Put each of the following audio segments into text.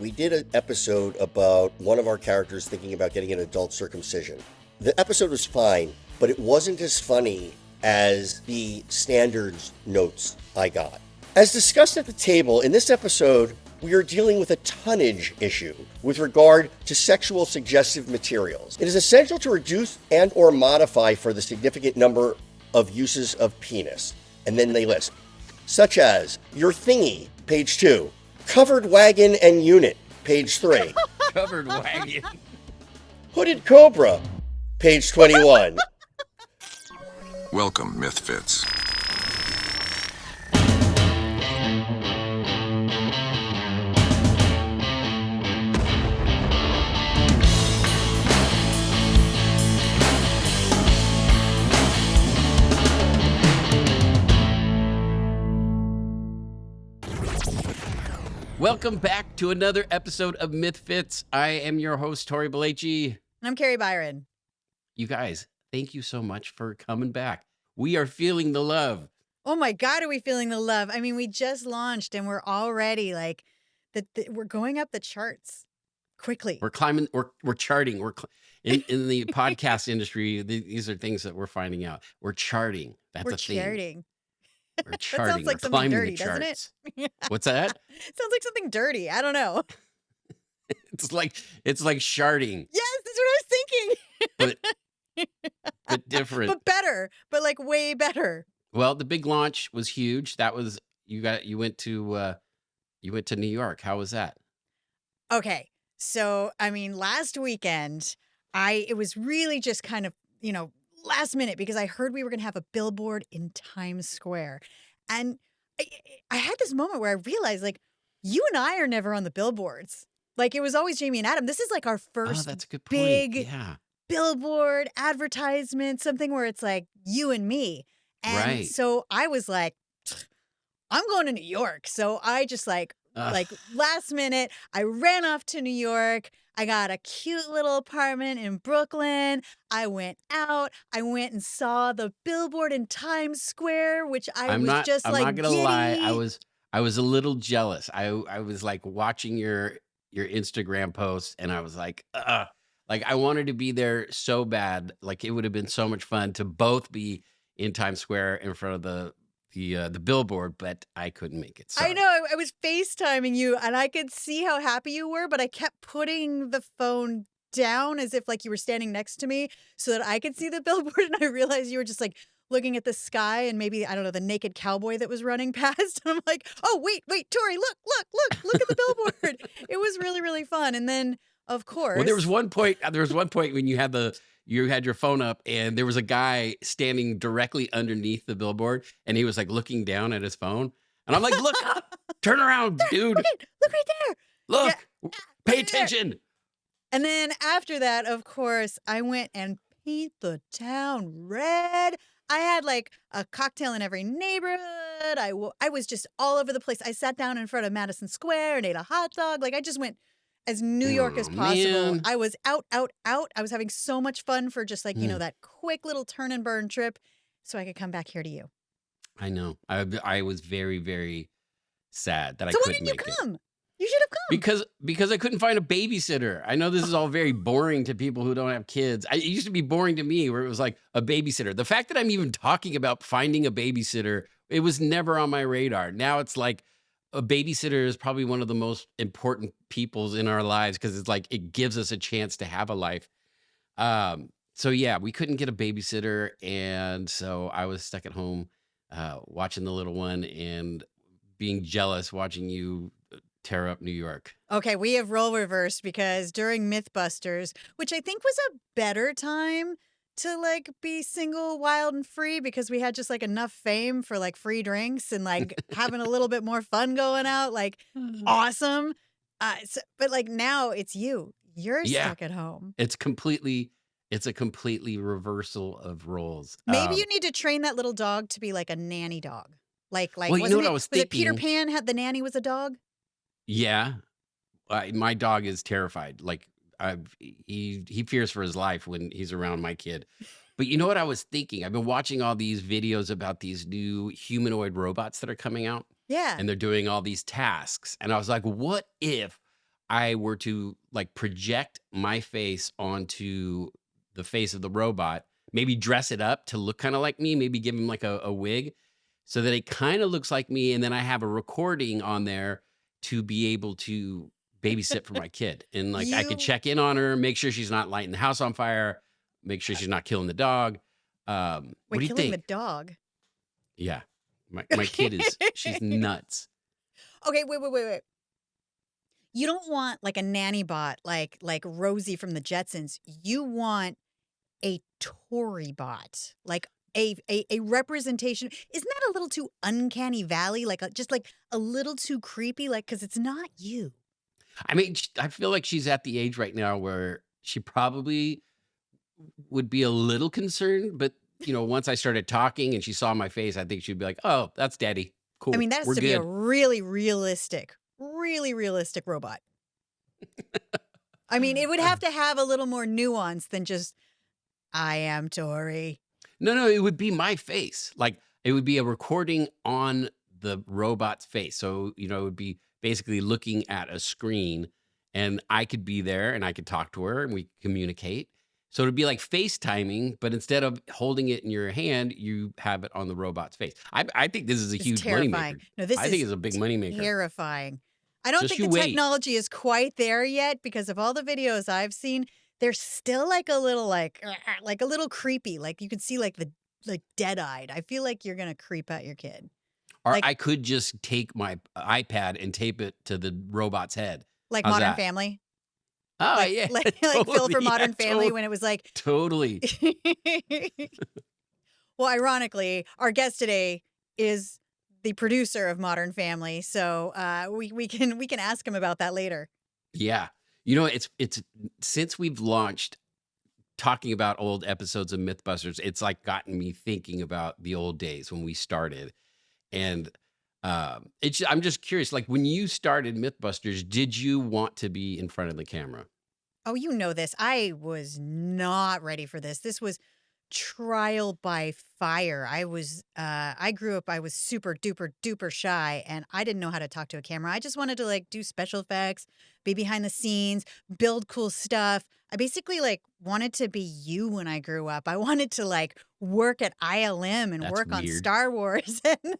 we did an episode about one of our characters thinking about getting an adult circumcision. The episode was fine, but it wasn't as funny as the standards notes I got. As discussed at the table, in this episode, we are dealing with a tonnage issue with regard to sexual suggestive materials. It is essential to reduce and or modify for the significant number of uses of penis. And then they list, such as your thingy, page 2, covered wagon and unit, page 3, Covered wagon. hooded cobra, page 21. Welcome, MythFits. Welcome back to another episode of MythFits. I am your host, Tory Belleci. And I'm Kari Byron. You guys, thank you so much for coming back. We are feeling the love. Oh my God, are we feeling the love? I mean, we just launched and we're already like, we're going up the charts quickly. We're climbing, we're charting. In the podcast industry, these are things that we're finding out. We're charting. That's we're a thing. charting. We're That charting. sounds like We're something climbing dirty, the doesn't it? charts. What's that? It sounds like something dirty. I don't know. It's like sharding, Yes, that's what I was thinking. but different. But better, but like way better. Well, the big launch was huge. That was you went to New York. How was that? Okay. So, I mean, last weekend, it was really just kind of, last minute because I heard we were going to have a billboard in Times Square. And I had this moment where I realized, like, you and I are never on the billboards. Like, it was always Jamie and Adam. This is like our first That's a good point. big Yeah. billboard advertisement, something where it's like you and me. And Right. so I was like, I'm going to New York. So I just like last minute, I ran off to New York. I got a cute little apartment in Brooklyn. I went out. I went and saw the billboard in Times Square, which I'm not gonna lie. giddy. I was a little jealous. I was like watching your Instagram posts, and I was like, like I wanted to be there so bad. Like it would have been so much fun to both be in Times Square in front of the billboard, but I couldn't make it. Sorry. I know. I was FaceTiming you and I could see how happy you were, but I kept putting the phone down as if like you were standing next to me so that I could see the billboard. And I realized you were just like looking at the sky and maybe, I don't know, the naked cowboy that was running past. And I'm like, oh, wait, Tory, look at the billboard. It was really, really fun. And then, of course. Well, there was one point when you had your phone up and there was a guy standing directly underneath the billboard and he was like looking down at his phone. And I'm like, look up, turn around, dude. Look right there. Look, Yeah, pay right there. attention. And then after that, of course, I went and paint the town red. I had like a cocktail in every neighborhood. I was just all over the place. I sat down in front of Madison Square and ate a hot dog. Like I just went as New York as possible. Man. I was out. I was having so much fun for just like, that quick little turn and burn trip so I could come back here to you. I know. I was very, very sad that I So when couldn't did you make it. come? You should have come. Because I couldn't find a babysitter. I know this is all very boring to people who don't have kids. It used to be boring to me where it was like a babysitter. The fact that I'm even talking about finding a babysitter, it was never on my radar. Now it's like a babysitter is probably one of the most important peoples in our lives because it's like it gives us a chance to have a life. So yeah, we couldn't get a babysitter. And so I was stuck at home watching the little one and being jealous watching you tear up New York. Okay, we have role reversed because during MythBusters, which I think was a better time to like be single, wild, and free because we had just like enough fame for like free drinks and like having a little bit more fun going out, like awesome. But like now it's you. You're stuck at home. It's a completely reversal of roles. Maybe you need to train that little dog to be like a nanny dog. Like well, you know what I was it Peter thinking? Pan had the nanny was a dog? Yeah. My dog is terrified. Like he fears for his life when he's around my kid. But you know what I was thinking? I've been watching all these videos about these new humanoid robots that are coming out. Yeah. And they're doing all these tasks. And I was like, what if I were to like project my face onto the face of the robot, maybe dress it up to look kind of like me, maybe give him like a wig so that it kind of looks like me. And then I have a recording on there to be able to babysit for my kid. And like I could You check in on her, make sure she's not lighting the house on fire, make sure she's not killing the dog. What wait, do you killing the think? dog. Yeah. My kid she's nuts. Okay, wait. You don't want like a nanny bot like Rosie from the Jetsons. You want a Tory bot, like a representation. Isn't that a little too uncanny valley? Like just like a little too creepy, like because it's not you. I mean, I feel like she's at the age right now where she probably would be a little concerned, but once I started talking and she saw my face, I think she'd be like, "Oh, that's Daddy. I Cool. mean, that has We're to be a good." really realistic robot. I mean, it would have to have a little more nuance than just I am Tory. No, it would be my face. Like it would be a recording on the robot's face. So, it would be basically looking at a screen and I could be there and I could talk to her and we communicate. So it'd be like FaceTiming, but instead of holding it in your hand, you have it on the robot's face. I think this is a It's huge terrifying. moneymaker. No, this I think is it's a big moneymaker. terrifying. I don't Just think you the wait. technology is quite there yet because of all the videos I've seen. They're still like a little like a little creepy. Like you can see like the dead-eyed. I feel like you're gonna creep out your kid. Or Like I could just take my iPad and tape it to the robot's head. like How's Modern that? Family. Oh, Like yeah. like Phil Totally. from Yeah, Modern Family when it was like totally. well, ironically, our guest today is the producer of Modern Family, so we can ask him about that later. Yeah. It's since we've launched talking about old episodes of MythBusters, it's like gotten me thinking about the old days when we started. And I'm just curious, like when you started MythBusters, did you want to be in front of the camera? Oh, you know this. I was not ready for this. This was trial by fire. I grew up, I was super duper shy and I didn't know how to talk to a camera. I just wanted to like do special effects, be behind the scenes, build cool stuff. I basically like wanted to be you when I grew up. I wanted to like work at ILM and That's work on weird. Star Wars. And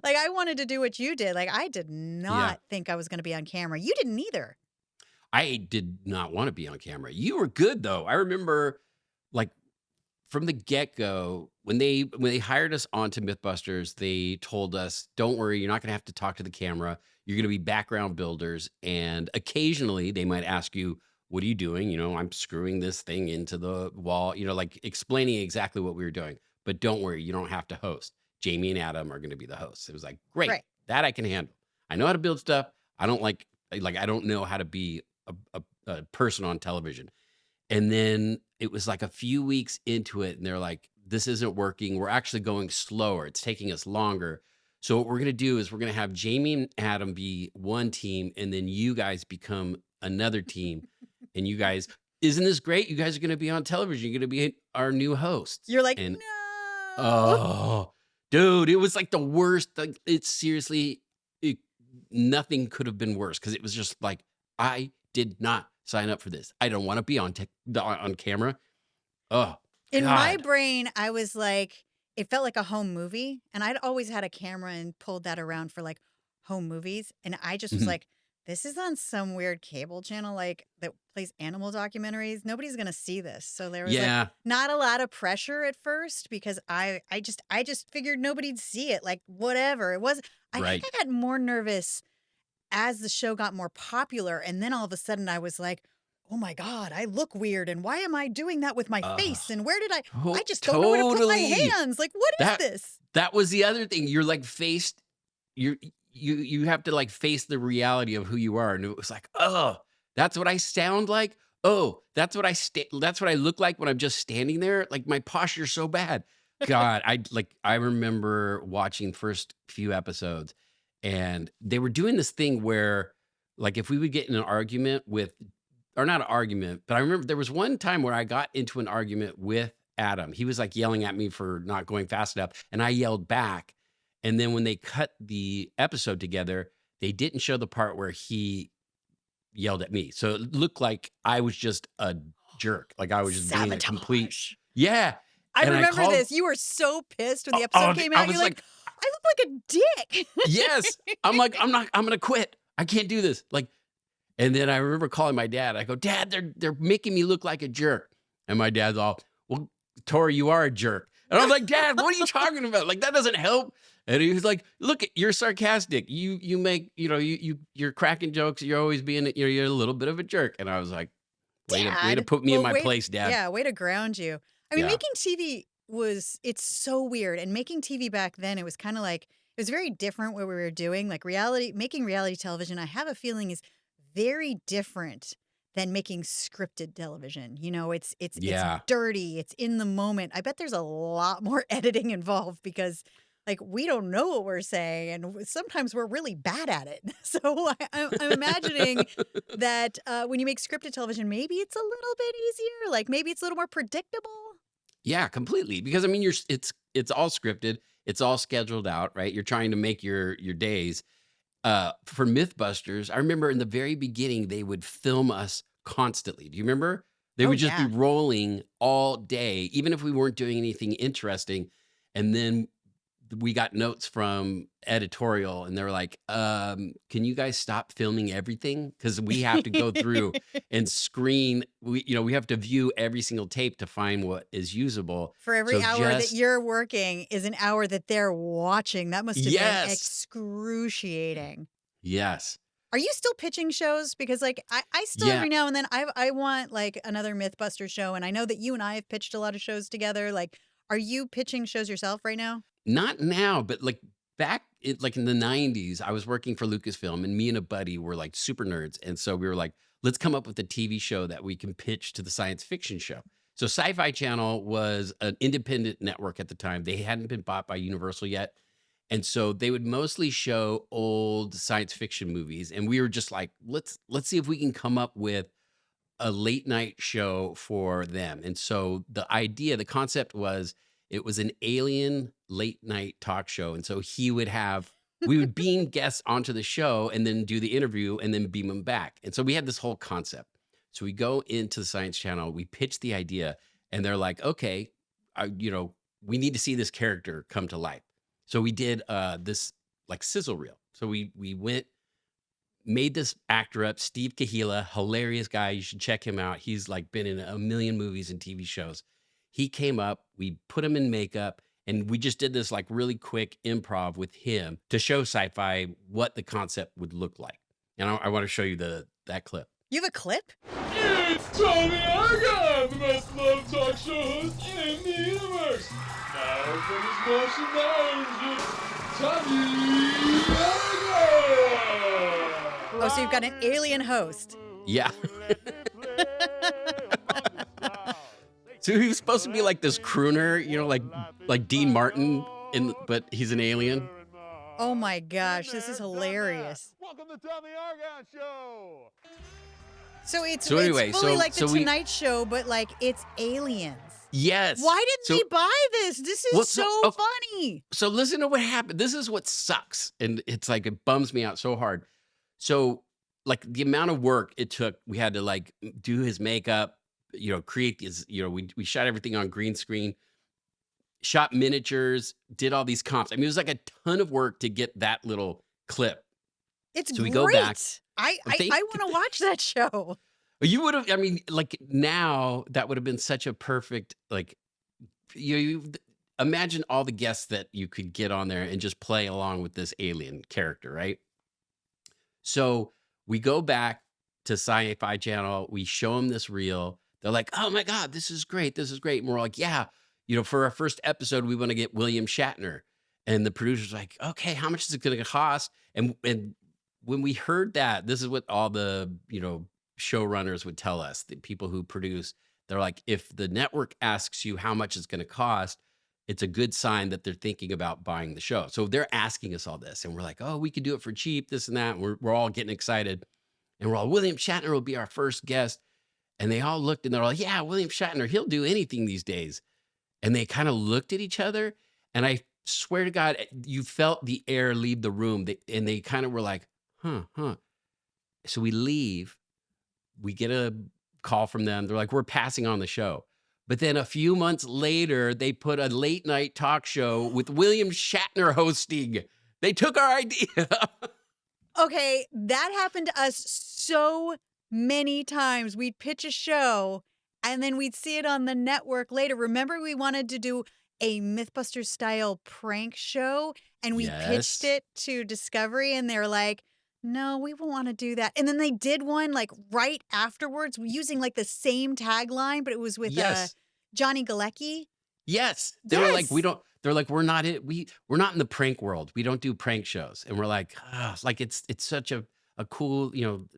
like I wanted to do what you did. Like I did Yeah. not think I was going to be on camera. You didn't either. I did not want to be on camera. You were good though. I remember like from the get-go, when they hired us onto MythBusters, they told us, "Don't worry, you're not going to have to talk to the camera. You're going to be background builders, and occasionally they might ask you, 'What are you doing?' I'm screwing this thing into the wall." Like explaining exactly what we were doing. But don't worry, you don't have to host. Jamie and Adam are going to be the hosts. It was like, great, Right. that I can handle. I know how to build stuff. I don't I don't know how to be a person on television. And then it was like a few weeks into it, and they're like, "This isn't working. We're actually going slower. It's taking us longer. So what we're going to do is we're going to have Jamie and Adam be one team, and then you guys become another team. And you guys, isn't this great? You guys are going to be on television. You're going to be our new hosts." You're like, And no. oh, dude, it was like the worst. Like it's seriously, nothing could have been worse because it was just like, I did not sign up for this. I don't want to be on camera. Oh, In my God. brain, I was like, it felt like a home movie. And I'd always had a camera and pulled that around for like home movies. And I just was Mhm. like, this is on some weird cable channel like that plays animal documentaries. Nobody's gonna see this. So there was like Yeah, not a lot of pressure at first because I just figured nobody'd see it. Like whatever. It was I think right. I got more nervous as the show got more popular. And then all of a sudden I was like, oh my God, I look weird. And why am I doing that with my face? And where did I just don't know where to put my Totally. hands. Like, what is That this? that was the other thing. You're like faced. You have to like face the reality of who you are, and it was like, oh, that's what I sound like. Oh, that's what that's what I look like when I'm just standing there. Like my posture's so bad. God, I remember watching the first few episodes, and they were doing this thing where, like, if we would get in an argument with, or not an argument, but I remember there was one time where I got into an argument with Adam. He was like yelling at me for not going fast enough, and I yelled back. And then when they cut the episode together, they didn't show the part where he yelled at me. So it looked like I was just a jerk. Like I was just being a complete, Sabotage. yeah. I And I remember called, this. You were so pissed when the oh, episode came I out. was You're like, like, I look like a dick. yes. I'm like, I'm going to quit. I can't do this. Like, and then I remember calling my dad. I go, Dad, they're making me look like a jerk. And my dad's all, well, Tori, you are a jerk. And I was like, Dad, what are you talking about? Like, that doesn't help. And he was like, look, you're sarcastic. You make, you're cracking jokes. You're always being, you're a little bit of a jerk. And I was like, way to put me in my place, Dad. Yeah, way to ground you. I mean, Yeah. making TV it's so weird. And making TV back then, it was kind of like, it was very different what we were doing. Like making reality television, I have a feeling is very different than making scripted television. You know, it's Yeah. dirty, it's in the moment. I bet there's a lot more editing involved because like we don't know what we're saying and sometimes we're really bad at it. So I'm imagining that when you make scripted television, maybe it's a little bit easier. Like maybe it's a little more predictable. Yeah, completely. Because I mean, it's all scripted. It's all scheduled out, right? You're trying to make your days. For MythBusters, I remember in the very beginning, they would film us constantly. Do you remember? They Oh would just be yeah. rolling all day, even if we weren't doing anything interesting. And then we got notes from editorial and they're like, can you guys stop filming everything? Because we have to go through and screen. We have to view every single tape to find what is usable. For every So hour that just, you're working is an hour that they're watching. That must have been yes, excruciating. yes. Are you still pitching shows? Because like I still Yeah. every now and then I want like another MythBuster show, and I know that you and I have pitched a lot of shows together. Like, are you pitching shows yourself right now? Not now, but like back like in the 90s, I was working for Lucasfilm and me and a buddy were like super nerds. And so we were like, let's come up with a TV show that we can pitch to the science fiction show. So Sci-Fi Channel was an independent network at the time. They hadn't been bought by Universal yet. And so they would mostly show old science fiction movies. And we were just like, let's see if we can come up with a late night show for them. And so the concept was it was an alien late night talk show. And so we would beam guests onto the show and then do the interview and then beam them back. And so we had this whole concept. So we go into the Science Channel, we pitch the idea, and they're like, okay, we need to see this character come to life. So we did this like sizzle reel. So we went, made this actor up, Steve Kahila, hilarious guy. You should check him out. He's like been in a million movies and TV shows. He came up, we put him in makeup, and we just did this like really quick improv with him to show sci-fi what the concept would look like. And I want to show you that clip. You have a clip? It's Tony Argon, the best love talk show host in the universe. Now from his Martian lounge, Tony Argon. Oh, so you've got an alien host. Yeah. So he was supposed to be like this crooner, like Dean Martin, but he's an alien. Oh my gosh, this is hilarious. Welcome to Tony Argon Show. So it's anyway, fully so- like the so we- Tonight Show, but like it's aliens. Yes. Why didn't So- they buy this? This is Well, so funny. So listen to what happened. This is what sucks. And it's like, it bums me out so hard. So like the amount of work it took, we had to like do his makeup, create these, we shot everything on green screen, shot miniatures, did all these comps. I mean, it was like a ton of work to get that little clip. It's So we great. go back. I Thank- want to watch that show. You would have, I mean, like now that would have been such a perfect, like, you imagine all the guests that you could get on there and just play along with this alien character, right? So we go back to Sci-Fi Channel. We show them this reel. They're like, oh my God, this is great. This is great. And we're like, yeah, for our first episode, we want to get William Shatner. And the producer's like, okay, how much is it going to cost? And when we heard that, this is what all the, showrunners would tell us, the people who produce, they're like, if the network asks you how much it's going to cost, it's a good sign that they're thinking about buying the show. So they're asking us all this. And we're like, oh, we could do it for cheap, this and that. And we're all getting excited. And we're all, William Shatner will be our first guest. And they all looked and they're like, yeah, William Shatner, he'll do anything these days. And they kind of looked at each other. And I swear to God, you felt the air leave the room. And they kind of were like, huh. So we leave. we get a call from them. They're like, we're passing on the show. But then a few months later, they put a late night talk show with William Shatner hosting. They took our idea. Okay, that happened to us so many times. We'd pitch a show and then we'd see it on the network later. Remember, we wanted to do a MythBusters style prank show and we pitched it to Discovery and they're like, no, we won't want to do that. And then they did one like right afterwards using like the same tagline, but it was with Johnny Galecki. Yes. They were like, they're like, we're not in the prank world. We don't do prank shows. And we're like, like it's such a cool,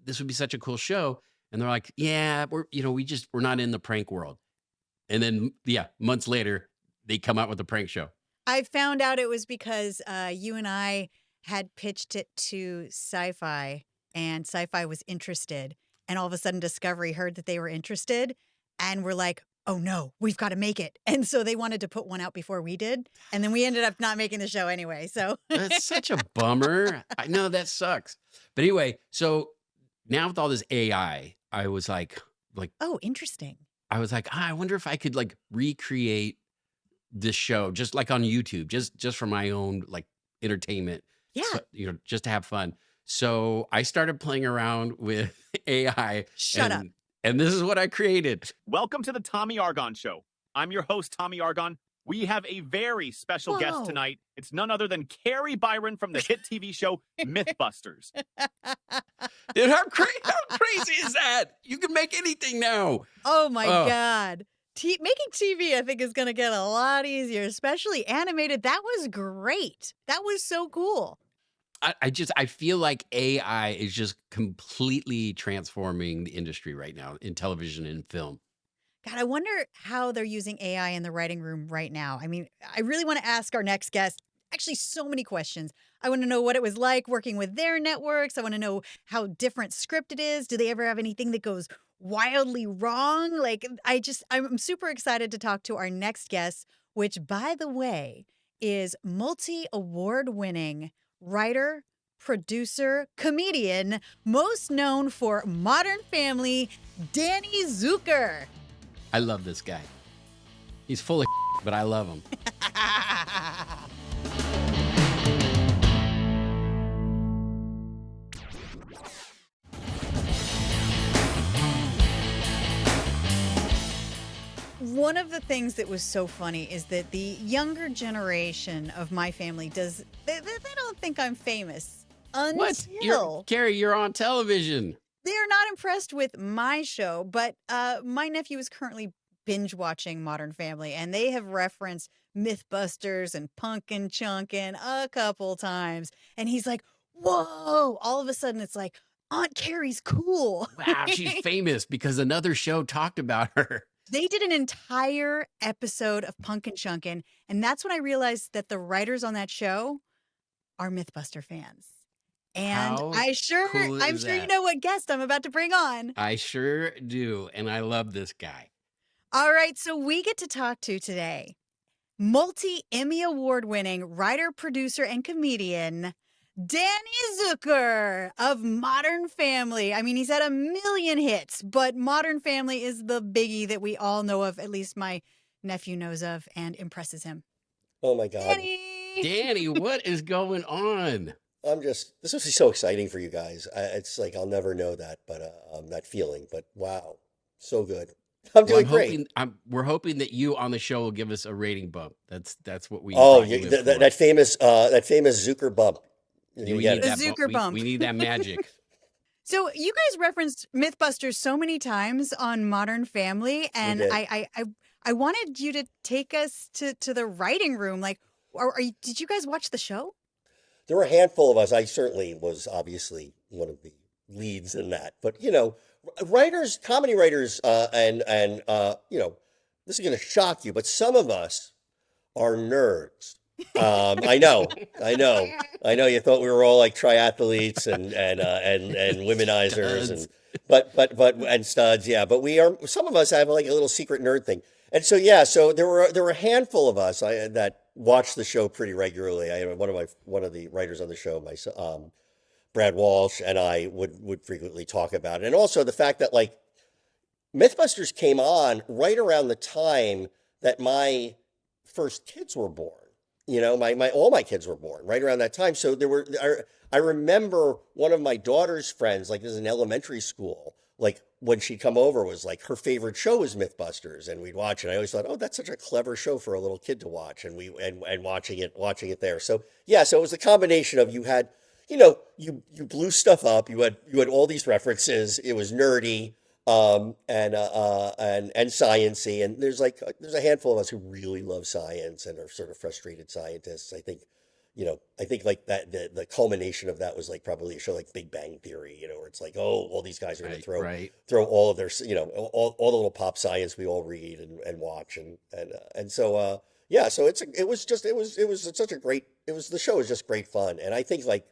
this would be such a cool show. And they're like, yeah, we're not in the prank world. And then, months later, they come out with a prank show. I found out it was because you and I had pitched it to Sci-Fi and Sci-Fi was interested. And all of a sudden Discovery heard that they were interested and we're like, oh no, we've got to make it. And so they wanted to put one out before we did. And then we ended up not making the show anyway. So that's such a bummer. I know that sucks. But anyway, so now with all this AI, I was like, oh, interesting. I was like, I wonder if I could like recreate this show just like on YouTube, just for my own like entertainment. Yeah. So, just to have fun. So I started playing around with AI. Shut up. And this is what I created. Welcome to the Tommy Argon Show. I'm your host, Tommy Argon. We have a very special guest tonight. It's none other than Kari Byron from the hit TV show MythBusters. Dude, how crazy is that? You can make anything now. Oh my God. Making TV, I think, is going to get a lot easier, especially animated. That was great. That was so cool. I feel like AI is just completely transforming the industry right now in television and film. God, I wonder how they're using AI in the writing room right now. I mean, I really want to ask our next guest actually so many questions. I want to know what it was like working with their networks. I want to know how different script it is. Do they ever have anything that goes wildly wrong? Like, I'm super excited to talk to our next guest, which, by the way, is multi-award winning writer, producer, comedian, most known for Modern Family, Danny Zuker. I love this guy. He's full of but I love him. One of the things that was so funny is that the younger generation of my family they don't think I'm famous until Kari, you're on television. They're not impressed with my show, but my nephew is currently binge watching Modern Family, and they have referenced MythBusters and Pumpkin Chunkin a couple times, and he's like, "Whoa!" All of a sudden, it's like Aunt Kari's cool. Wow, she's famous because another show talked about her. They did an entire episode of Pumpkin Chunkin, and that's when I realized that the writers on that show are MythBuster fans. And I'm sure you know what guest I'm about to bring on. I sure do, and I love this guy. All right, so we get to talk to today multi-Emmy award-winning writer, producer, and comedian Danny Zuker of Modern Family. I mean, he's had a million hits, but Modern Family is the biggie that we all know of, at least my nephew knows of, and impresses him. Oh, my God. Danny, what is going on? This must be so exciting for you guys. It's like I'll never know that, but that feeling. But wow, so good. I'm doing great. We're hoping that you on the show will give us a rating bump. That's what we. Oh, that famous Zuker bump. We need that Zuker bump. We need that magic. So you guys referenced MythBusters so many times on Modern Family, and I wanted you to take us to the writing room. Like, did you guys watch the show? There were a handful of us. I certainly was obviously one of the leads in that. But, writers, comedy writers, and this is going to shock you, but some of us are nerds. I know. You thought we were all like triathletes and womenizers and studs. Yeah. But some of us have like a little secret nerd thing. And so, so there were a handful of us that watched the show pretty regularly. I one of the writers on the show, Brad Walsh and I would frequently talk about it. And also the fact that like MythBusters came on right around the time that my first kids were born. You know, my all my kids were born right around that time. So I remember one of my daughter's friends, like this is in elementary school, like when she'd come over was like her favorite show was MythBusters, and we'd watch it. I always thought, oh, that's such a clever show for a little kid to watch, and watching it there. So yeah, so it was a combination of you had, you know, you blew stuff up. You had all these references. It was nerdy, and sciencey, and there's a handful of us who really love science and are sort of frustrated scientists. I think, you know, like that the culmination of that was like probably a show like Big Bang Theory, you know, where it's like, oh, all these guys are going to throw all of their, you know, all the little pop science we all read and watch, and so yeah, so the show was just great fun, and I think like,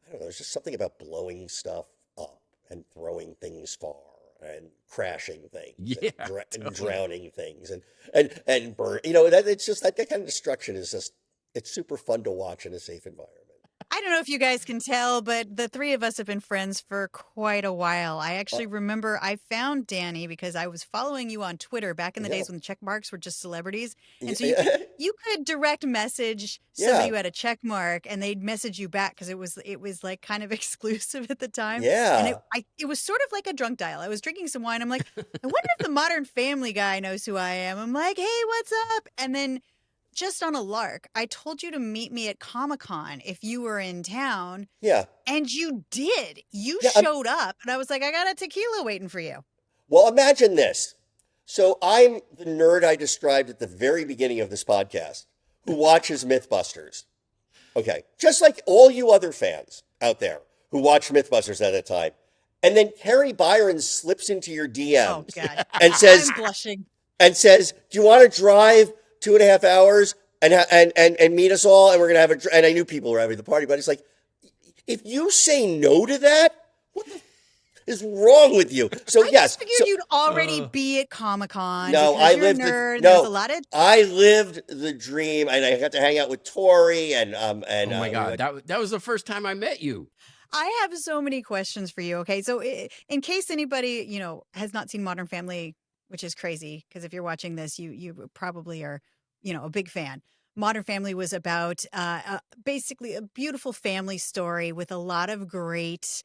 I don't know, there's just something about blowing stuff up and throwing things far and crashing things, and drowning things, and burn. You know, that it's just that kind of destruction is just, it's super fun to watch in a safe environment. I don't know if you guys can tell, but the three of us have been friends for quite a while. I actually remember I found Danny because I was following you on Twitter back in the days when the check marks were just celebrities. And so you could direct message somebody who had a check mark and they'd message you back because it was like kind of exclusive at the time. Yeah. And it was sort of like a drunk dial. I was drinking some wine. I'm like, I wonder if the Modern Family guy knows who I am. I'm like, hey, what's up? And then just on a lark, I told you to meet me at Comic-Con if you were in town. Yeah. And you did. You showed up. And I was like, I got a tequila waiting for you. Well, imagine this. So I'm the nerd I described at the very beginning of this podcast who watches MythBusters. Okay. Just like all you other fans out there who watched MythBusters at that time. And then Kari Byron slips into your DMs and says, I'm blushing. And says, do you want to drive 2.5 hours and meet us all, and we're gonna have and I knew people were having the party, but it's like, if you say no to that, what the is wrong with you? So I just figured you'd already be at Comic-Con. No, I lived I lived the dream, and I got to hang out with Tory and oh my God, that was the first time I met you. I have so many questions for you. Okay, so in case anybody, you know, has not seen Modern Family, which is crazy because if you're watching this, you probably are, you know, a big fan. Modern Family was about basically a beautiful family story with a lot of great,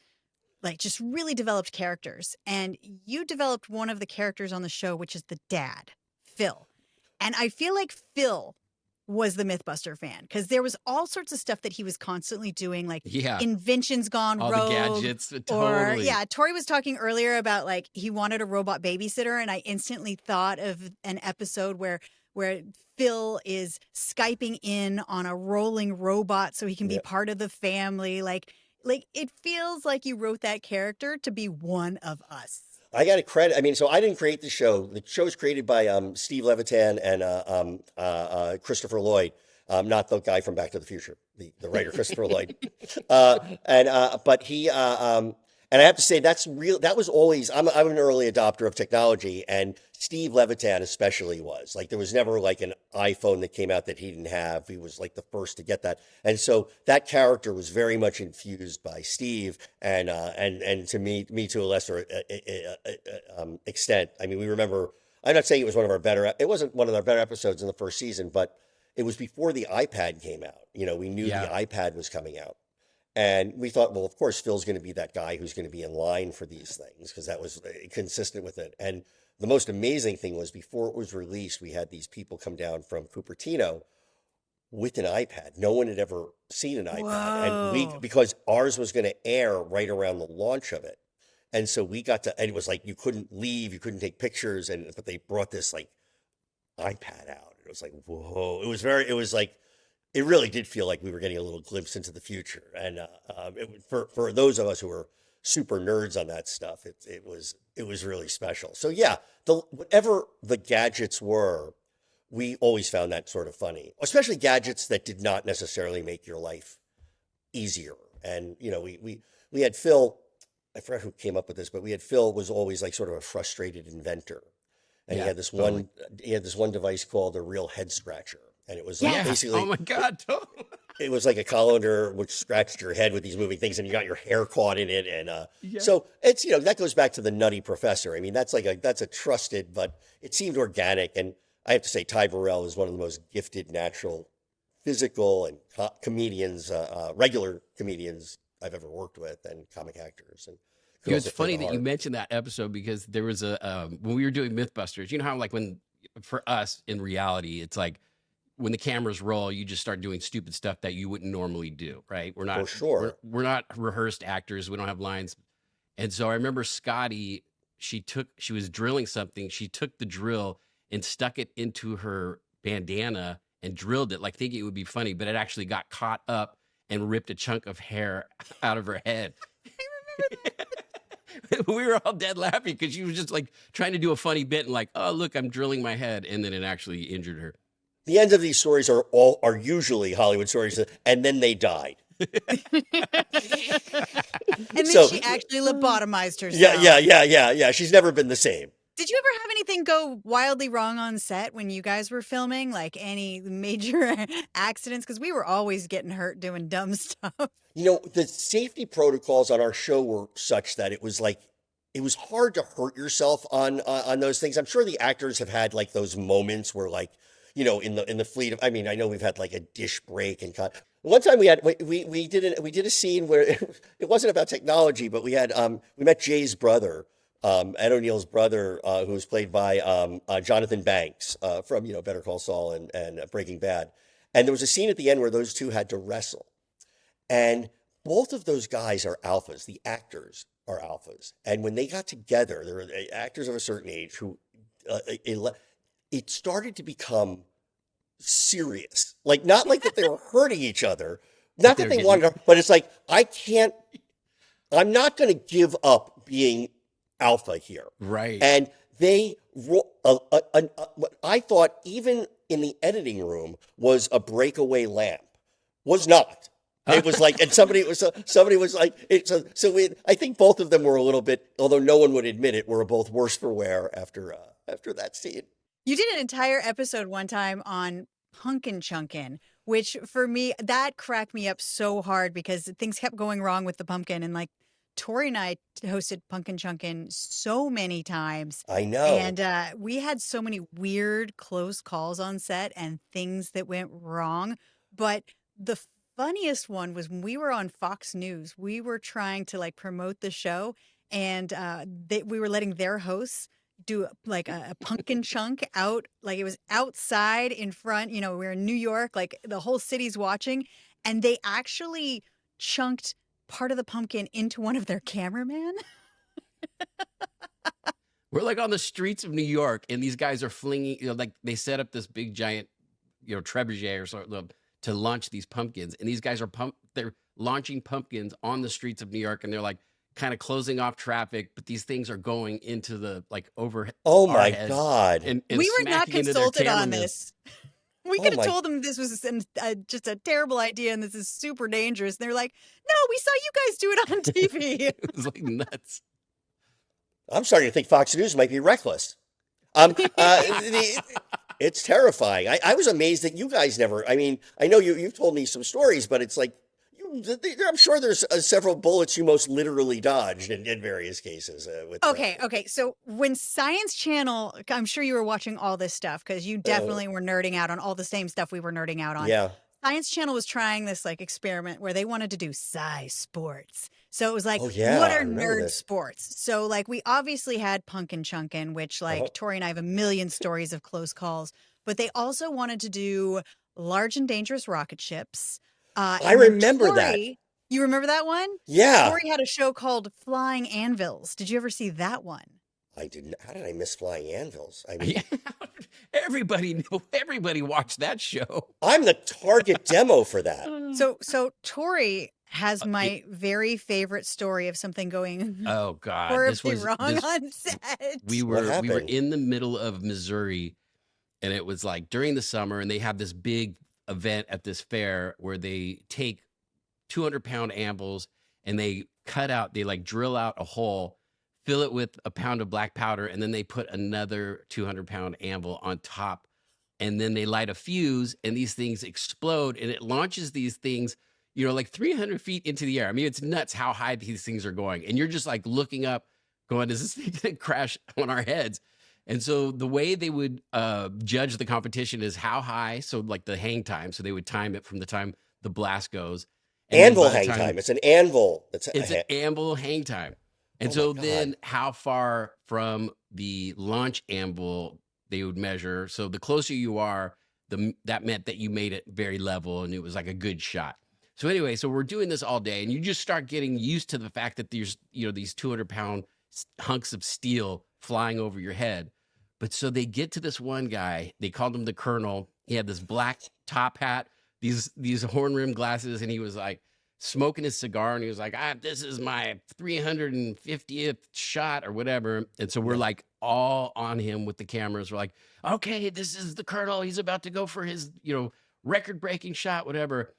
like just really developed characters. And you developed one of the characters on the show, which is the dad, Phil. And I feel like Phil was the MythBuster fan because there was all sorts of stuff that he was constantly doing, like inventions gone all rogue. The gadgets, totally. Or Tory was talking earlier about like he wanted a robot babysitter, and I instantly thought of an episode where Phil is Skyping in on a rolling robot so he can be part of the family. Like it feels like you wrote that character to be one of us. I got to credit. I mean, so I didn't create the show. The show was created by Steve Levitan and Christopher Lloyd, not the guy from Back to the Future, the writer Christopher Lloyd. But he and I have to say that's real. That was always. I'm an early adopter of technology, and Steve Levitan especially was. Like there was never like an iPhone that came out that he didn't have. He was like the first to get that, and so that character was very much infused by Steve, and to me to a lesser extent. I mean, we remember. I'm not saying it was one of our better. It wasn't one of our better episodes in the first season, but it was before the iPad came out. You know, we knew the iPad was coming out. And we thought, well, of course, Phil's going to be that guy who's going to be in line for these things because that was consistent with it. And the most amazing thing was before it was released, we had these people come down from Cupertino with an iPad. No one had ever seen an iPad. And because ours was going to air right around the launch of it. And so we got to, and it was like, you couldn't leave, you couldn't take pictures. But they brought this like iPad out. It was like, whoa. It was like, it really did feel like we were getting a little glimpse into the future. And for those of us who were super nerds on that stuff, it was really special. So yeah, whatever the gadgets were, we always found that sort of funny, especially gadgets that did not necessarily make your life easier. And, you know, we had Phil, I forgot who came up with this, but we had Phil was always like sort of a frustrated inventor. And he had this one device called a real head scratcher. And it was like basically, oh my God, totally. it was like a colander which scratched your head with these moving things, and you got your hair caught in it, and Yeah. so it's that goes back to the Nutty Professor. I mean, that's a trusted, but it seemed organic, and I have to say, Ty Burrell is one of the most gifted natural physical and comedians, regular comedians I've ever worked with, and comic actors. And It's funny that you mentioned that episode because there was a when we were doing MythBusters, you know how like when for us in reality, it's like when the cameras roll, you just start doing stupid stuff that you wouldn't normally do, right? We're not For sure. we're not rehearsed actors. We don't have lines. And so I remember Scotty, she was drilling something. She took the drill and stuck it into her bandana and drilled it, like thinking it would be funny, but it actually got caught up and ripped a chunk of hair out of her head. We were all dead laughing because she was just like trying to do a funny bit and like, oh, look, I'm drilling my head. And then it actually injured her. The ends of these stories are usually Hollywood stories, and then they died. And then So- she actually lobotomized herself. Yeah. She's never been the same. Did you ever have anything go wildly wrong on set when you guys were filming? Like any major accidents? Because we were always getting hurt doing dumb stuff. The safety protocols on our show were such that it was hard to hurt yourself on those things. I'm sure the actors have had like those moments where like, in the fleet of, I mean, I know we've had like a dish break and one time we did a scene where it wasn't about technology, but we met Jay's brother, Ed O'Neill's brother, who was played by Jonathan Banks from Better Call Saul and Breaking Bad, and there was a scene at the end where those two had to wrestle, and both of those guys are alphas. The actors are alphas, and when they got together, there were actors of a certain age who it started to become serious, like not like that they were hurting each other, not that they wanted to, but it's like I'm not going to give up being alpha here. Right. And they, what I thought even in the editing room was a breakaway lamp, was not. It was like, and somebody was like, I think both of them were a little bit, although no one would admit it, were both worse for wear after that scene. You did an entire episode one time on Pumpkin Chunkin, which for me, that cracked me up so hard because things kept going wrong with the pumpkin. And like Tori and I hosted Pumpkin Chunkin so many times. I know. And we had so many weird close calls on set and things that went wrong. But the funniest one was when we were on Fox News. We were trying to like promote the show, and we were letting their hosts do like a pumpkin chunk out, like it was outside in front, we're in New York, like the whole city's watching, and they actually chunked part of the pumpkin into one of their cameramen. We're like on the streets of New York, and these guys are flinging, like they set up this big giant, trebuchet or something to launch these pumpkins, and these guys are they're launching pumpkins on the streets of New York, and they're like kind of closing off traffic, but these things are going into the like over. Oh my God. And we were not smacking into their consulted on cameramen. this. We could have told them this was just a terrible idea and this is super dangerous. And they're like, no, we saw you guys do it on TV. It was like nuts. I'm starting to think Fox News might be reckless. It's terrifying. I was amazed that you guys never, I mean, I know you've told me some stories, but it's like, I'm sure there's several bullets you most literally dodged in various cases. Okay. So when Science Channel, I'm sure you were watching all this stuff because you definitely were nerding out on all the same stuff we were nerding out on. Yeah. Science Channel was trying this like experiment where they wanted to do sci sports. So it was like, what I are remember nerd this. sports? So like we obviously had Pumpkin Chunkin, which like Tori and I have a million stories of close calls, but they also wanted to do large and dangerous rocket ships. I remember that. You remember that one? Yeah. Tori had a show called Flying Anvils. Did you ever see that one? I didn't. How did I miss Flying Anvils? I mean, Everybody watched that show. I'm the target demo for that. So Tori has my very favorite story of something going Oh God, horribly wrong on set. We What were happened? in the middle of Missouri, and it was like during the summer, and they have this big event at this fair where they take 200-pound anvils and they like drill out a hole, fill it with a pound of black powder, and then they put another 200-pound anvil on top and then they light a fuse, and these things explode, and it launches these things, like 300 feet into the air. I mean, it's nuts how high these things are going, and you're just like looking up, going, "Is this thing gonna crash on our heads?" And so the way they would judge the competition is how high, so like the hang time. So they would time it from the time the blast goes. And then Anvil by the hang time- time. It's an anvil. It's an anvil hang time. And Oh so my then God. how far from the launch anvil they would measure. So the closer you are, that meant that you made it very level and it was like a good shot. So anyway, so we're doing this all day, and you just start getting used to the fact that there's, these 200-pound hunks of steel flying over your head. But so they get to this one guy, they called him the Colonel. He had this black top hat, these horn-rimmed glasses, and he was like smoking his cigar, and he was like, "This is my 350th shot," or whatever. And so we're like all on him with the cameras. We're like, "Okay, this is the Colonel. He's about to go for his, record-breaking shot," whatever.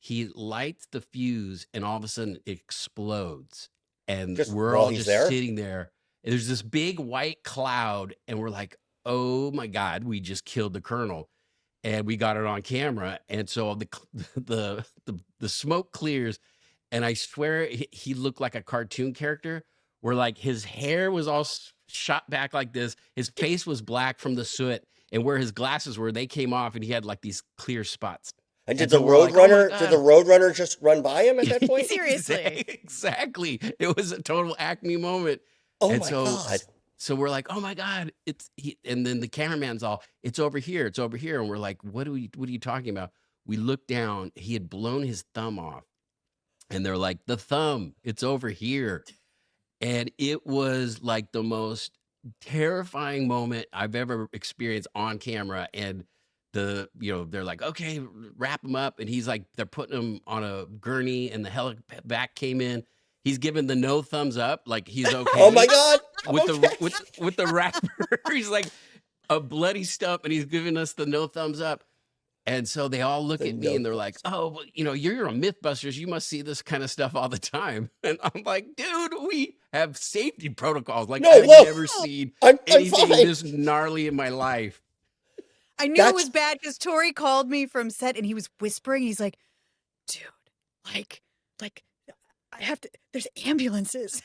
He lights the fuse, and all of a sudden it explodes. And Just we're while all he's just there? sitting there. And there's this big white cloud, and we're like, "Oh my God, we just killed the Colonel." And we got it on camera. And so the smoke clears, and I swear he looked like a cartoon character, where like his hair was all shot back like this. His face was black from the soot, and where his glasses were, they came off, and he had like these clear spots. And did And so the we're like, "Oh my Roadrunner? Did the God." Roadrunner just run by him at that point? Seriously. Exactly. It was a total Acme moment. Oh And my so, God! so we're like, "Oh my God, and then the cameraman's all, "It's over here, it's over here." And we're like, what are you talking about? We look down, he had blown his thumb off, and they're like, "The thumb, it's over here." And it was like the most terrifying moment I've ever experienced on camera. And they're like, "Okay, wrap him up." And he's like, they're putting him on a gurney, and the helivac came in. He's giving the no thumbs up, like he's okay. Oh my God! With Okay. with the wrapper. He's like a bloody stump, and he's giving us the no thumbs up. And so they all look The at me, no and they're like, "Oh, well, you're on MythBusters. You must see this kind of stuff all the time." And I'm like, "Dude, we have safety protocols. Like, No, I've look, never seen I'm anything fine. this gnarly in my life." I knew it That's- was bad because Tory called me from set and he was whispering. He's like, "Dude, like, I have to, there's ambulances."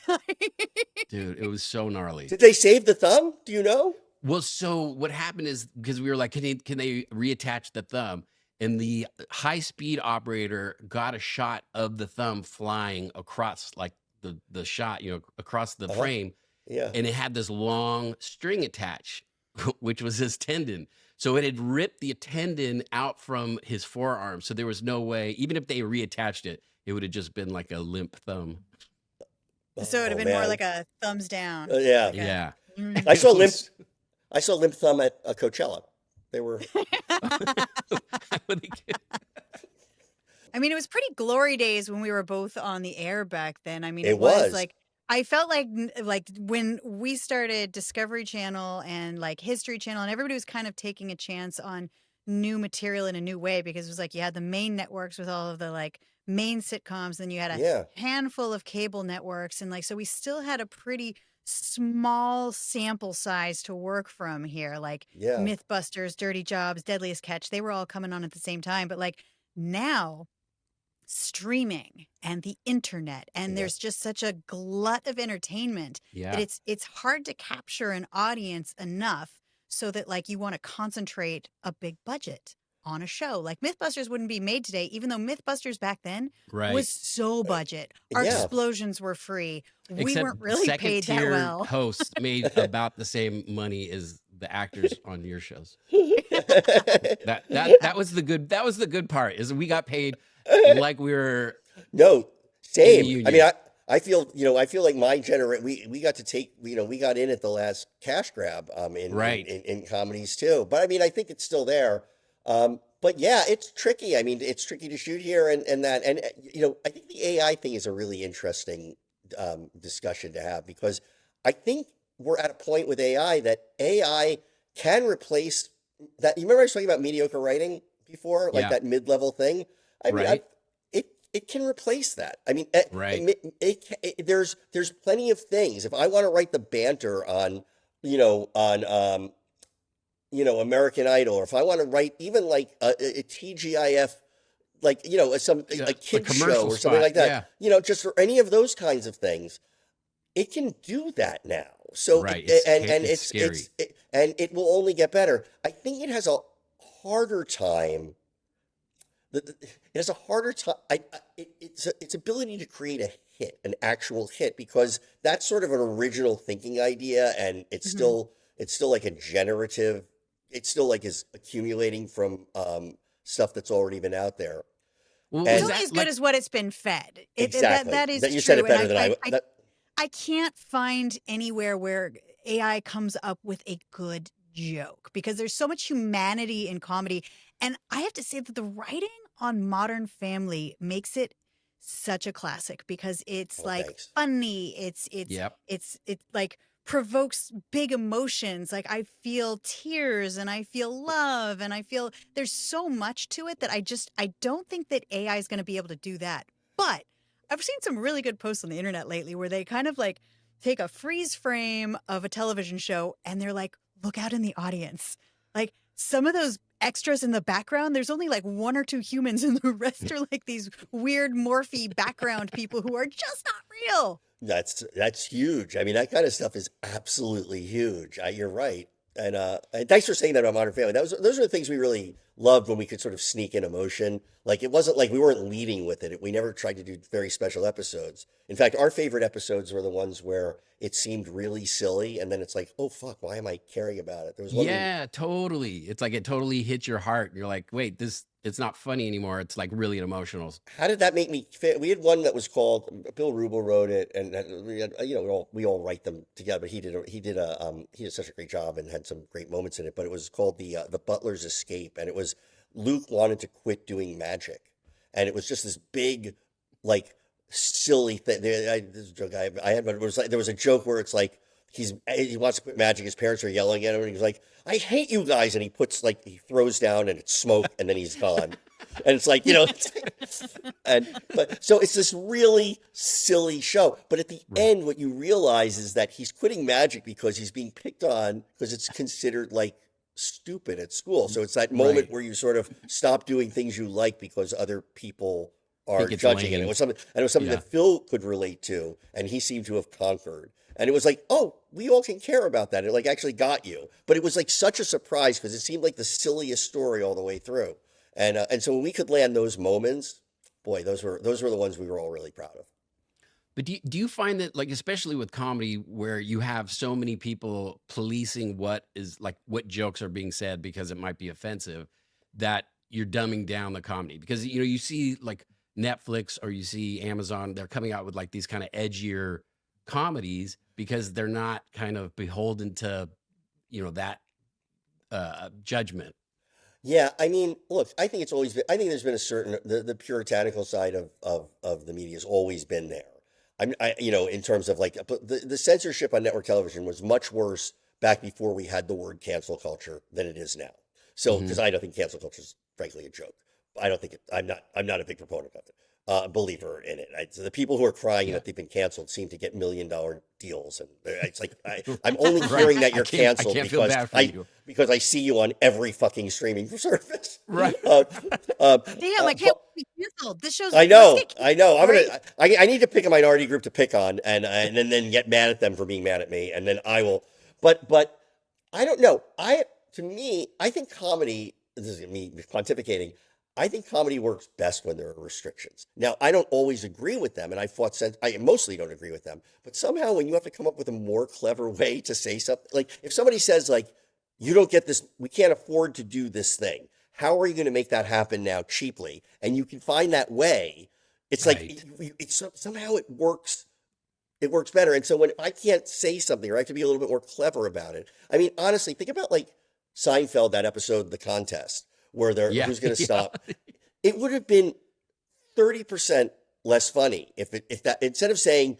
Dude, it was so gnarly. Did they save the thumb? Do you know? Well, so what happened is, because we were like, can they reattach the thumb? And the high-speed operator got a shot of the thumb flying across like the shot, across the Uh-huh. frame, Yeah. and it had this long string attached, which was his tendon. So it had ripped the tendon out from his forearm. So there was no way, even if they reattached it, it would have just been like a limp thumb. So it would have Oh, been more man. like a thumbs down. Yeah. Like a- Yeah. Mm. I saw It limp. was- I saw limp thumb at Coachella. They were. I mean, it was pretty glory days when we were both on the air back then. I mean, It it was was. like, I felt like when we started Discovery Channel and like History Channel, and everybody was kind of taking a chance on new material in a new way, because it was like you had the main networks with all of the like main sitcoms, then you had a Yeah. handful of cable networks, and like so we still had a pretty small sample size to work from here. Like Yeah. MythBusters, Dirty Jobs, Deadliest Catch, they were all coming on at the same time. But like now, streaming and the internet, and Yeah. there's just such a glut of entertainment Yeah. that it's hard to capture an audience enough so that like you want to concentrate a big budget on a show. Like MythBusters wouldn't be made today, even though MythBusters back then Right. was so budget. Our Yeah. explosions were free. We Except weren't really paid that second-tier well. hosts made about the same money as the actors on your shows. That was the good part, is we got paid like we were. No, same. I union. mean, I feel like my generation, we got to take, we got in at the last cash grab, Right. in comedies too. But I mean, I think it's still there. But yeah, it's tricky. I mean, it's tricky to shoot here and that, and I think the AI thing is a really interesting, discussion to have, because I think we're at a point with AI that AI can replace that. You remember I was talking about mediocre writing before, like Yeah. that mid-level thing? I mean, Right. it can replace that. I mean, Right. there's plenty of things. If I want to write the banter on, American Idol, or if I want to write even like a TGIF, like, a kid show commercial or something spot, like that, just for any of those kinds of things, it can do that now. So, Right. it's Scary. and it will only get better. I think it has a harder time. It has a harder time. Its ability to create a hit, an actual hit, because that's sort of an original thinking idea, and it's still like a generative. It's still like is accumulating from stuff that's already been out there. Well, It's was only that as good like as what it's been fed. Exactly. That is That you true. said it And better than I. I can't find anywhere where AI comes up with a good joke because there's so much humanity in comedy. And I have to say that the writing on Modern Family makes it such a classic because it's Oh, like thanks. funny. It's Yep. like provokes big emotions. Like I feel tears and I feel love and I feel there's so much to it that I don't think that AI is going to be able to do that. But I've seen some really good posts on the internet lately where they kind of like take a freeze frame of a television show and they're like, look out in the audience. Like some of those extras in the background, there's only like one or two humans and the rest are like these weird morphy background people who are just not real. That's huge. I mean, that kind of stuff is absolutely huge. You're right. And thanks for saying that about Modern Family. Those are the things we really loved when we could sort of sneak in emotion. Like it wasn't like we weren't leading with it. We never tried to do very special episodes. In fact, our favorite episodes were the ones where it seemed really silly, and then it's like, oh fuck, why am I caring about it? There was one. Yeah, totally. It's like it totally hits your heart. You're like, wait, it's not funny anymore. It's like really emotional. How did that make me feel? We had one that was called Bill Rubel wrote it, and we had, we all write them together. But he did such a great job and had some great moments in it. But it was called the Butler's Escape, and it was Luke wanted to quit doing magic, and it was just this big, like silly thing. This joke I had, but it was like there was a joke where it's like he wants to quit magic. His parents are yelling at him, and he's like, "I hate you guys!" And he throws down, and it's smoke, and then he's gone. And it's like, so it's this really silly show. But at the end, what you realize is that he's quitting magic because he's being picked on because it's considered like stupid at school. So it's that moment where you sort of stop doing things you like because other people are judging it. lame. It was something that Phil could relate to, and he seemed to have conquered. And it was like, oh, we all can care about that. It like actually got you. But it was like such a surprise because it seemed like the silliest story all the way through. And so when we could land those moments, boy, those were the ones we were all really proud of. But do you find that, like, especially with comedy where you have so many people policing what jokes are being said because it might be offensive, that you're dumbing down the comedy? Because, you see like Netflix or you see Amazon, they're coming out with like these kind of edgier comedies because they're not kind of beholden to, that judgment. Yeah, I mean, look, I think there's been a certain, the puritanical side of the media has always been there. In terms of like, but the censorship on network television was much worse back before we had the word cancel culture than it is now. So, because I don't think cancel culture is frankly a joke. I don't think I'm not a big proponent of it. Believer in it. So the people who are crying that they've been canceled seem to get $1 million deals, and it's like I'm only hearing that you're canceled because I see you on every fucking streaming service. Right. Damn, I can't be canceled. This show's. I know. I need to pick a minority group to pick on, and then get mad at them for being mad at me, and then I will. But I don't know. I think comedy. This is me pontificating. I think comedy works best when there are restrictions. Now, I don't always agree with them, and I mostly don't agree with them. But somehow, when you have to come up with a more clever way to say something, like if somebody says, like, you don't get this, we can't afford to do this thing. How are you going to make that happen now cheaply? And you can find that way. It's like somehow it works. It works better. And so when I can't say something, or I have to be a little bit more clever about it. I mean, honestly, think about like Seinfeld, that episode, The Contest, where who's going to stop. It would have been 30% less funny if that instead of saying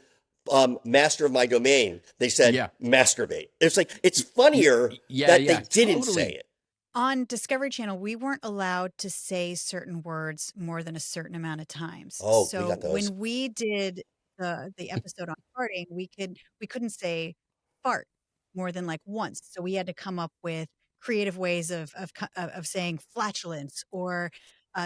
master of my domain, they said masturbate. It's like it's funnier that they didn't say it. On Discovery Channel, we weren't allowed to say certain words more than a certain amount of times. Oh, so we got those. when we did the episode on farting, we couldn't say fart more than like once. So we had to come up with creative ways of saying flatulence or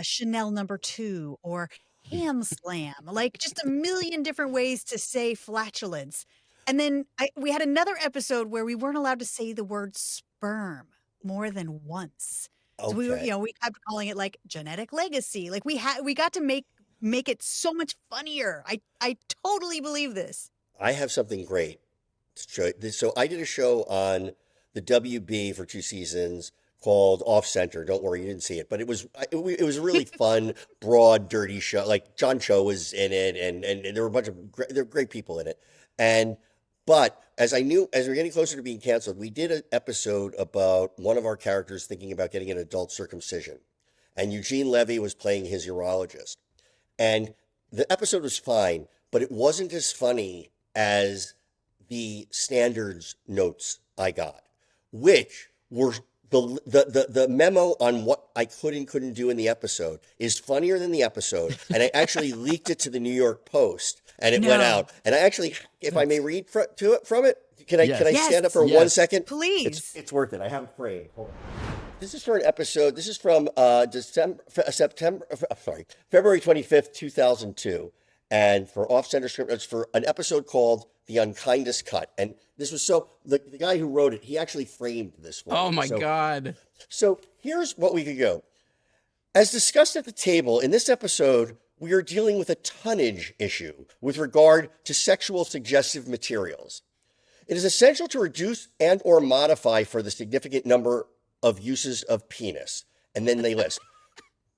Chanel #2 or ham slam, like just a million different ways to say flatulence. And then we had another episode where we weren't allowed to say the word sperm more than once. So Okay. we kept calling it like genetic legacy. Like we got to make it so much funnier. I totally believe this. I have something great to show. So I did a show on the WB for 2 seasons called Off Center. Don't worry, you didn't see it, but it was a really fun, broad, dirty show. Like John Cho was in it, and there were a bunch of there were great people in it. But as we were getting closer to being canceled, we did an episode about one of our characters thinking about getting an adult circumcision, and Eugene Levy was playing his urologist, and the episode was fine, but it wasn't as funny as the standards notes I got, which were the memo on what I could and couldn't do in the episode is funnier than the episode. And I actually leaked it to the New York Post and it went out. And I actually, if I may read from it, can I stand up for 1 second? Please. It's worth it. I have a frame. Hold on. This is for an episode. This is from February 25th, 2002. And for Off-Center Script, it's for an episode called The Unkindest Cut. And this was the guy who wrote it, he actually framed this for Oh me. my God. So here's what we could go. As discussed at the table, in this episode, we are dealing with a tonnage issue with regard to sexual suggestive materials. It is essential to reduce and or modify for the significant number of uses of penis. And then they list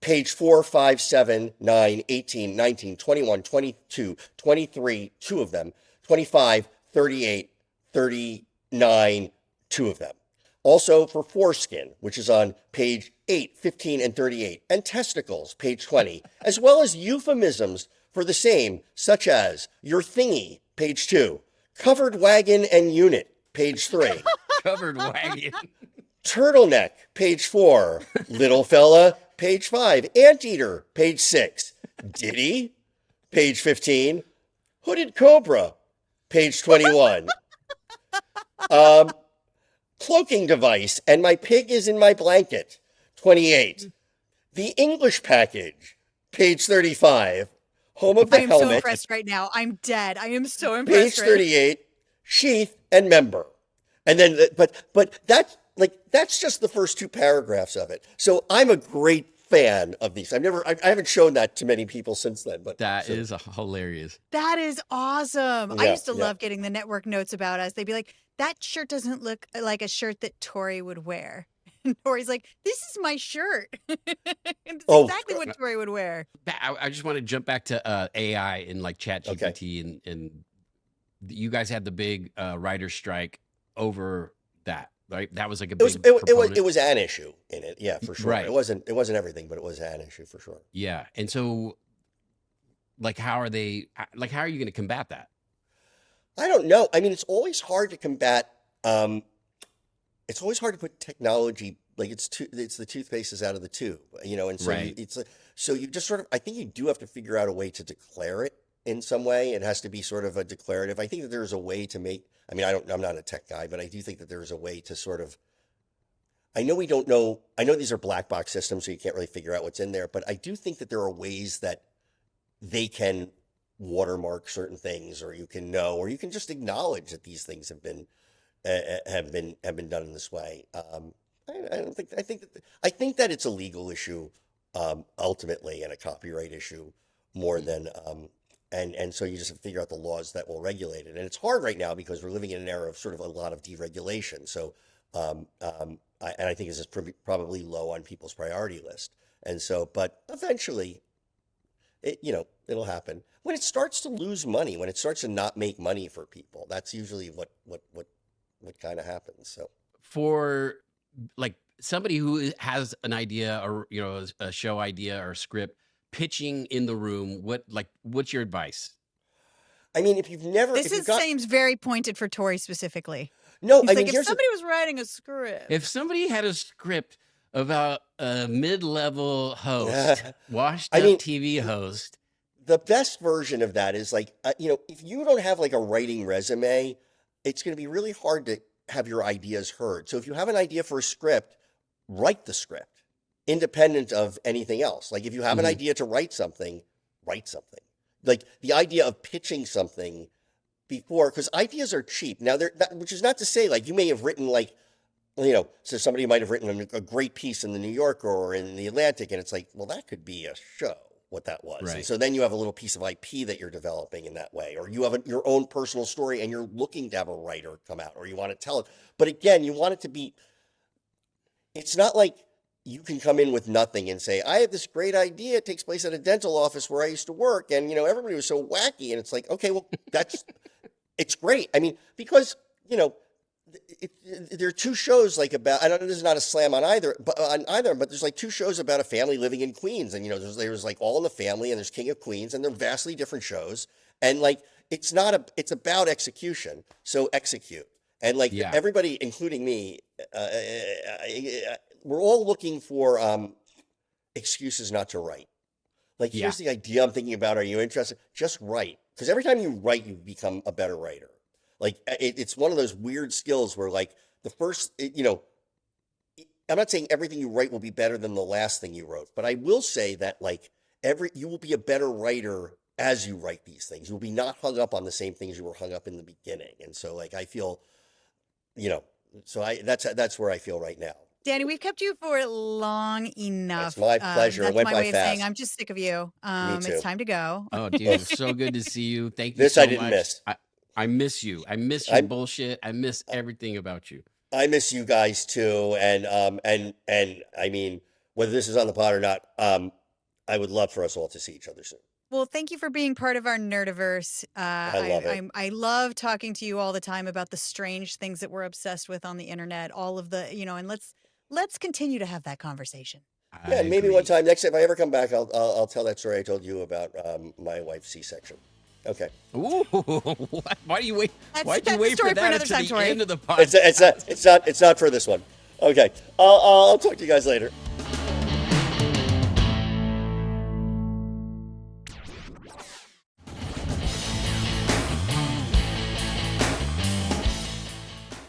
page 4, 5, 7, 9, 18, 19, 21, 22, 23, 2 of them, 25, 38, 39, 2 of them. Also for foreskin, which is on page 8, 15, and 38, and testicles, page 20, as well as euphemisms for the same, such as your thingy, page 2, covered wagon and unit, page 3, Covered wagon. turtleneck, page 4, little fella, page 5, anteater, page 6, ditty, page 15, hooded cobra, page 21, cloaking device, and my pig is in my blanket, 28, the English package, page 35, home of the I am helmet, so impressed right now. I'm dead. I am so impressed. page 38, sheath and member. And then, but that's just the first 2 paragraphs of it. So I'm a great fan of these. I haven't shown that to many people since then, but That is hilarious. That is awesome. I Yeah, used to yeah. love getting the network notes about us. They'd be like, that shirt doesn't look like a shirt that Tory would wear. And Tory's like, this is my shirt. It's Oh. exactly what Tory would wear. I just want to jump back to AI and like ChatGPT and you guys had the big writer strike over that, right? That was like a big it was an issue in it, yeah, for sure. Right. It wasn't everything, but it was an issue for sure. Yeah. And so like how are you going to combat that? I don't know. I mean, it's always hard to combat. It's always hard to put technology like it's the toothpaste is out of the tube, and so Right. so you just sort of. I think you do have to figure out a way to declare it in some way. It has to be sort of a declarative. I think that there's a way to make. I mean, I'm not a tech guy, but I do think that there's a way to sort of. I know we don't know. I know these are black box systems, so you can't really figure out what's in there. But I do think that there are ways that they can watermark certain things, or you can know, or you can just acknowledge that these things have been done in this way. I think that it's a legal issue ultimately and a copyright issue more than and so you just have to figure out the laws that will regulate it. And it's hard right now because we're living in an era of sort of a lot of deregulation. So I think this is probably low on people's priority list. And so, but eventually, it'll happen when it starts to lose money, when it starts to not make money for people. That's usually what kind of happens. So For like somebody who has an idea or a show idea or script pitching in the room, what's your advice? I mean, if you've never, Seems very pointed for Tory specifically. no, He's I mean, like, if somebody was writing a script. If somebody had a script about a mid-level host, washed up TV host, the best version of that is like, if you don't have like a writing resume, it's going to be really hard to have your ideas heard. So if you have an idea for a script, write the script independent of anything else. Like if you have an idea to write something, write something. Like the idea of pitching something before, because ideas are cheap. Now, which is not to say like you may have written like, so somebody might have written a great piece in the New Yorker or in the Atlantic, and it's like, well, that could be a show, what that was. Right. And so then you have a little piece of IP that you're developing in that way, or you have your own personal story and you're looking to have a writer come out, or you want to tell it. But again, you want it to be, it's not like you can come in with nothing and say, I have this great idea. It takes place at a dental office where I used to work. And, everybody was so wacky. And it's like, okay, well, it's great. I mean, because, there are two shows like about, I don't know, this is not a slam on either, but there's like two shows about a family living in Queens. And, there's like All in the Family and there's King of Queens, and they're vastly different shows. And like, it's about execution. So execute. And like everybody, including me, we're all looking for excuses not to write. Like, here's the idea I'm thinking about. Are you interested? Just write. Because every time you write, you become a better writer. Like, it's one of those weird skills where, like, the first, I'm not saying everything you write will be better than the last thing you wrote, but I will say that, like, you will be a better writer as you write these things. You'll be not hung up on the same things you were hung up in the beginning. And so, like, I feel, that's where I feel right now. Danny, we've kept you for long enough. It's my pleasure. That's it went my by way of fast. saying I'm just sick of you. Me too. It's time to go. Oh, dude, it's so good to see you. Thank you This so I didn't much. miss. I miss you. I miss your bullshit. I miss everything about you. I miss you guys too. And I mean, whether this is on the pod or not, I would love for us all to see each other soon. Well, thank you for being part of our nerdiverse. I love it. I love talking to you all the time about the strange things that we're obsessed with on the internet. All of the, and let's continue to have that conversation. Yeah, maybe one time next, if I ever come back, I'll tell that story I told you about my wife's C-section. Okay. Ooh, why do you wait? Why do you wait for that until the end of the podcast? It's not for this one. Okay. I'll talk to you guys later.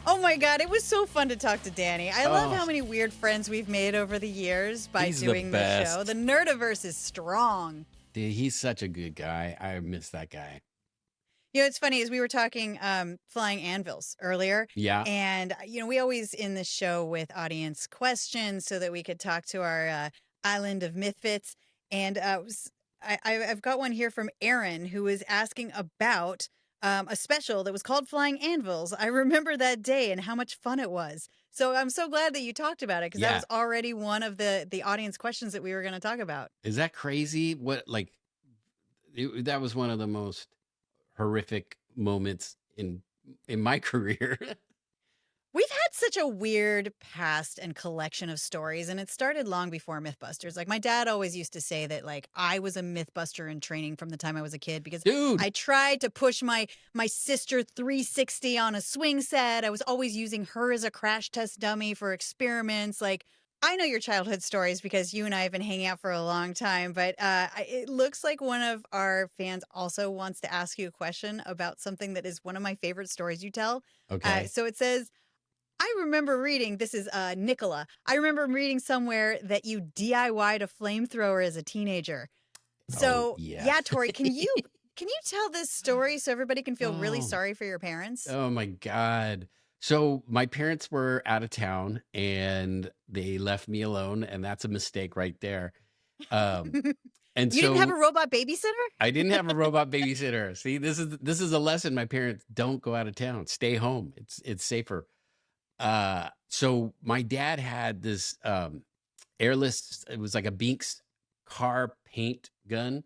Oh my God, it was so fun to talk to Danny. I love how many weird friends we've made over the years by doing this show. The nerdiverse is strong. Dude, he's such a good guy. I miss that guy. It's funny, as we were talking Flying Anvils earlier. Yeah. And, we always in the show with audience questions so that we could talk to our island of MythFits. And I've got one here from Aaron, who is asking about a special that was called Flying Anvils. I remember that day and how much fun it was. So I'm so glad that you talked about it, because that was already one of the audience questions that we were going to talk about. Is that crazy? That was one of the most horrific moments in my career. We've had such a weird past and collection of stories, and it started long before MythBusters. Like, my dad always used to say that, like, I was a MythBuster in training from the time I was a kid, because I tried to push my sister 360 on a swing set. I was always using her as a crash test dummy for experiments. Like, I know your childhood stories because you and I have been hanging out for a long time, but it looks like one of our fans also wants to ask you a question about something that is one of my favorite stories you tell. Okay. So it says, I remember reading, this is Nicola, I remember reading somewhere that you DIY'd a flamethrower as a teenager. So, Tori, can you tell this story so everybody can feel really sorry for your parents? Oh, my God. So my parents were out of town and they left me alone, and that's a mistake right there. And you didn't have a robot babysitter? I didn't have a robot babysitter. See, this is a lesson. My parents: don't go out of town. Stay home. It's safer. So my dad had this airless. It was like a Binks car paint gun,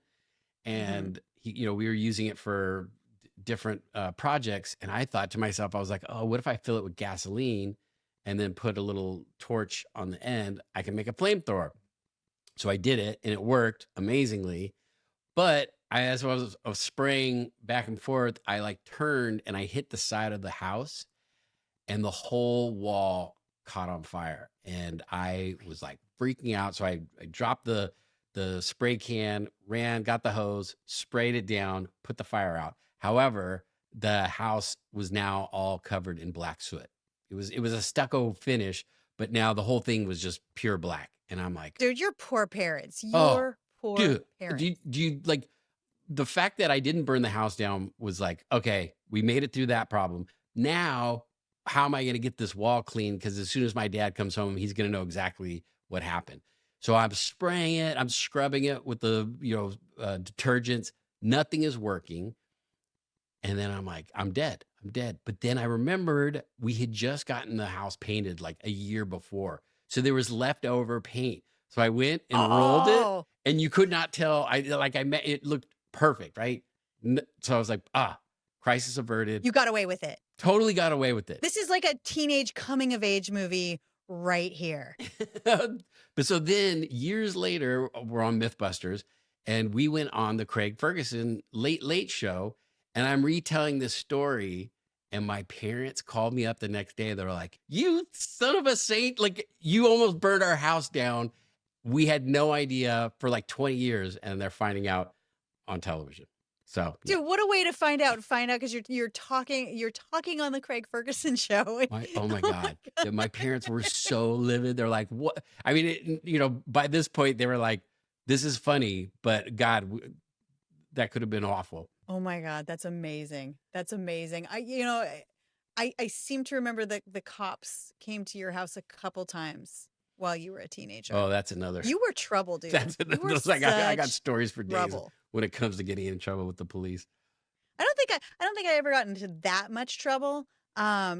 and we were using it for different projects. And I thought to myself, I was like, oh, what if I fill it with gasoline and then put a little torch on the end? I can make a flamethrower. So I did it, and it worked amazingly. But as I was spraying back and forth, I like turned and I hit the side of the house, and the whole wall caught on fire. And I was like freaking out. So I dropped the spray can, ran, got the hose, sprayed it down, put the fire out. However, the house was now all covered in black soot. It was a stucco finish, but now the whole thing was just pure black. And I'm like, Dude, you're poor parents. Oh, You're poor dude, parents. do you like the fact that I didn't burn the house down was like, okay, we made it through that problem. Now, how am I going to get this wall clean? Because as soon as my dad comes home, he's going to know exactly what happened. So I'm spraying it, I'm scrubbing it with the detergents. Nothing is working. And then I'm like, I'm dead. But then I remembered we had just gotten the house painted like a year before. So there was leftover paint. So I went and rolled it, and you could not tell. It looked perfect, right? So I was like, crisis averted. You got away with it. Totally got away with it. This is like a teenage coming of age movie right here. But so then years later, we're on MythBusters, and we went on the Craig Ferguson Late Show, and I'm retelling this story. And my parents called me up the next day. They were like, you son of a saint, like you almost burned our house down. We had no idea for like 20 years, and they're finding out on television. So, dude, what a way to find out because you're talking on the Craig Ferguson show. Oh my God. My parents were so livid. They're like, what? I mean, by this point they were like, this is funny, but God, that could have been awful. Oh my God, that's amazing. That's amazing. I seem to remember that the cops came to your house a couple times while you were a teenager. Oh, that's another. You were trouble, dude. That's another. I got stories for days trouble. When it comes to getting in trouble with the police. I don't think I ever got into that much trouble. I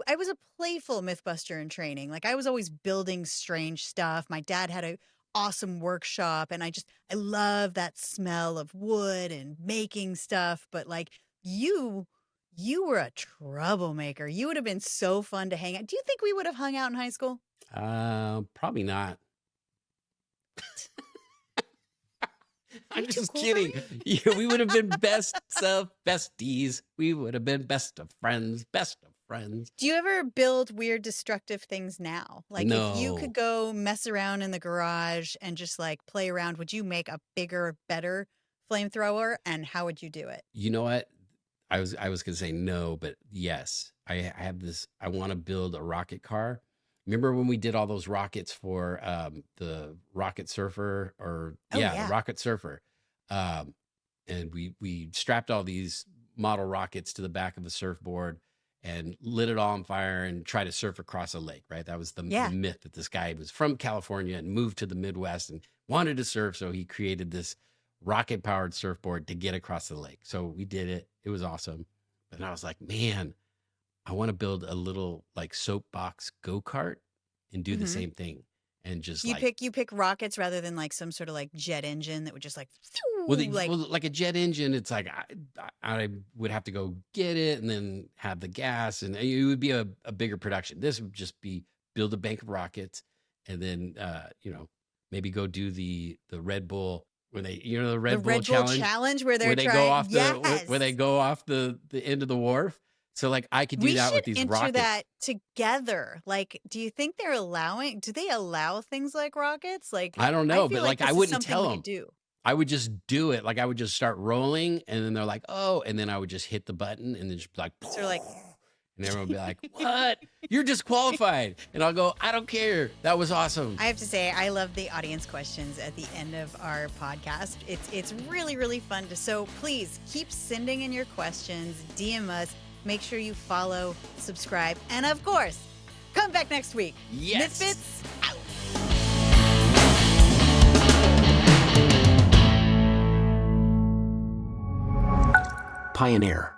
was a playful Mythbuster in training. Like I was always building strange stuff. My dad had a awesome workshop, and I love that smell of wood and making stuff. But like you were a troublemaker. You would have been so fun to hang out. Do you think we would have hung out in high school? Probably not. I'm just cool kidding. Yeah, we would have been besties. We would have been best of friends. Do you ever build weird, destructive things now? Like No. if you could go mess around in the garage and just like play around, would you make a bigger, better flamethrower? And how would you do it? You know what? I was going to say no, but yes. I have this. I want to build a rocket car. Remember when we did all those rockets for the Rocket Surfer the Rocket Surfer. And we strapped all these model rockets to the back of a surfboard and lit it all on fire and tried to surf across a lake, right? That was the myth that this guy was from California and moved to the Midwest and wanted to surf. So he created this rocket powered surfboard to get across the lake. So we did it. It was awesome. And I was like, man, I want to build a little like soapbox go-kart and do the same thing. And just you pick rockets rather than like some sort of like jet engine that would just like, like a jet engine. It's like I would have to go get it and then have the gas, and it would be a bigger production. This would just be build a bank of rockets, and then maybe go do the Red Bull when they the Red Bull challenge where they go off where they go off the end of the wharf. So like I could do that with these rockets. We should enter that together. Like, do you think do they allow things like rockets? Like, I don't know, but like I wouldn't tell them. I would just do it. Like I would just start rolling, and then they're like, oh, and then I would just hit the button and then just be like, so like, and everyone would be like, what? You're disqualified. And I'll go, I don't care. That was awesome. I have to say, I love the audience questions at the end of our podcast. It's really, really fun so please keep sending in your questions, DM us. Make sure you follow, subscribe, and of course, come back next week. Yes. MythFits out. Pioneer.